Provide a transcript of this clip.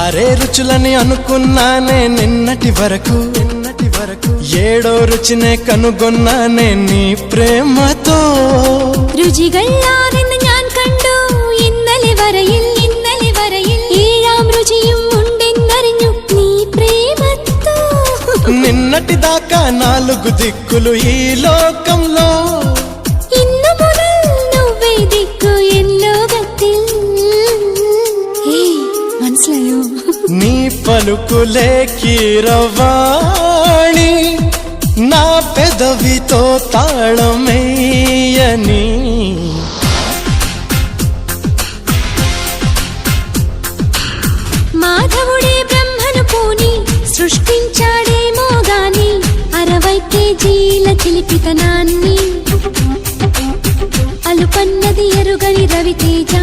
ఆరే రుచులని అనుకున్నానే నిన్నటి వరకు ఏడో రుచినే కనుగొన్నానే నీ ప్రేమతో രുചികളാണെന്ന് ഞാൻ കണ്ടു ഇന്നലെ വരയിൽ ഏഴാം രുചിയും ഉണ്ടെന്നറിഞ്ഞു നീ പ്രേമത്തോ నిన్నటి దాకా నాలుగు దిక్కులు ఈ లోకంలో ഇന്നു മുതൽ నువ్వే దిక్కు ఎన్ లోകത്തിൽ മനസ്സിലായോ నీ పలుకులే కీరవాణి నా పెదవితో తాళమేయని మాధవుడే బ్రహ్మను పోని సృష్టించాడేమో గాని 60 కేజీల చిలిపితనాన్ని అలుపన్నది ఎరుగని రవితేజ